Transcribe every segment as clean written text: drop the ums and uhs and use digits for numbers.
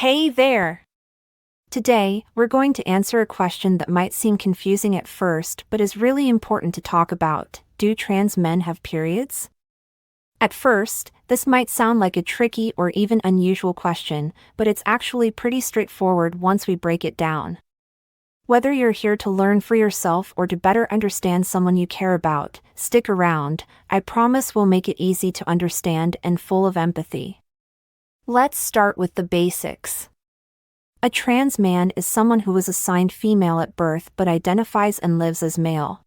Hey there! Today, we're going to answer a question that might seem confusing at first but is really important to talk about. Do trans men have periods? At first, this might sound like a tricky or even unusual question, but it's actually pretty straightforward once we break it down. Whether you're here to learn for yourself or to better understand someone you care about, stick around. I promise we'll make it easy to understand and full of empathy. Let's start with the basics. A trans man is someone who was assigned female at birth but identifies and lives as male.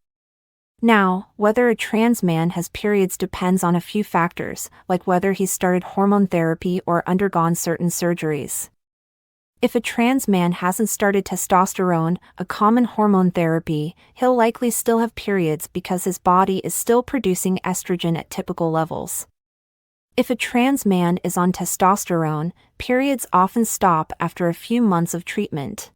Now, whether a trans man has periods depends on a few factors, like whether he's started hormone therapy or undergone certain surgeries. If a trans man hasn't started testosterone, a common hormone therapy, he'll likely still have periods because his body is still producing estrogen at typical levels. If a trans man is on testosterone, periods often stop after a few months of treatment.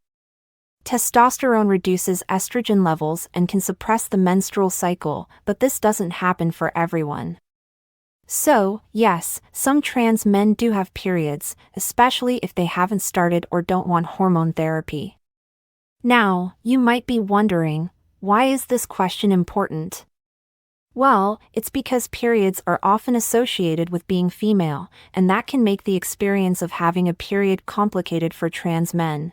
Testosterone reduces estrogen levels and can suppress the menstrual cycle, but this doesn't happen for everyone. So, yes, some trans men do have periods, especially if they haven't started or don't want hormone therapy. Now, you might be wondering, why is this question important? Well, it's because periods are often associated with being female, and that can make the experience of having a period complicated for trans men.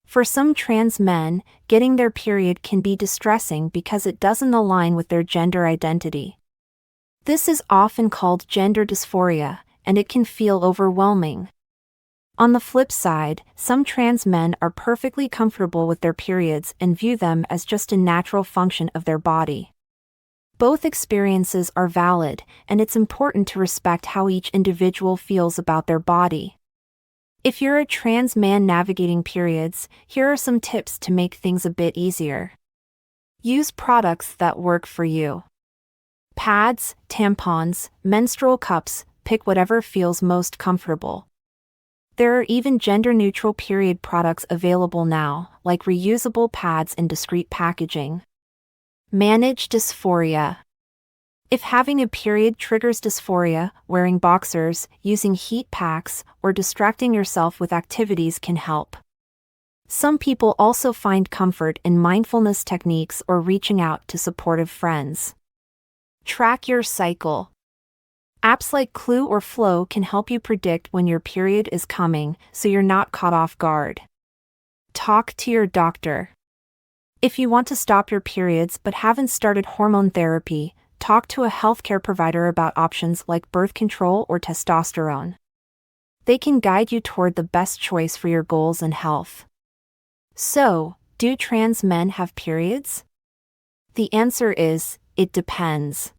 For some trans men, getting their period can be distressing because it doesn't align with their gender identity. This is often called gender dysphoria, and it can feel overwhelming. On the flip side, some trans men are perfectly comfortable with their periods and view them as just a natural function of their body. Both experiences are valid, and it's important to respect how each individual feels about their body. If you're a trans man navigating periods, here are some tips to make things a bit easier. Use products that work for you. Pads, tampons, menstrual cups, pick whatever feels most comfortable. There are even gender-neutral period products available now, like reusable pads in discreet packaging. Manage dysphoria. If having a period triggers dysphoria, wearing boxers, using heat packs, or distracting yourself with activities can help. Some people also find comfort in mindfulness techniques or reaching out to supportive friends. Track your cycle. Apps like Clue or Flow can help you predict when your period is coming, so you're not caught off guard. Talk to your doctor. If you want to stop your periods but haven't started hormone therapy, talk to a healthcare provider about options like birth control or testosterone. They can guide you toward the best choice for your goals and health. So, do trans men have periods? The answer is, it depends.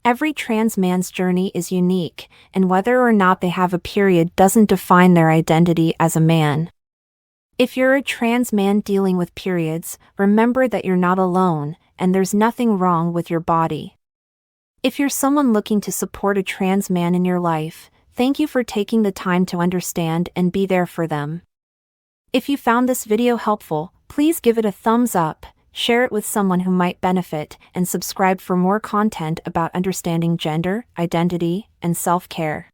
Every trans man's journey is unique, and whether or not they have a period doesn't define their identity as a man. If you're a trans man dealing with periods, remember that you're not alone, and there's nothing wrong with your body. If you're someone looking to support a trans man in your life, thank you for taking the time to understand and be there for them. If you found this video helpful, please give it a thumbs up, share it with someone who might benefit, and subscribe for more content about understanding gender, identity, and self-care.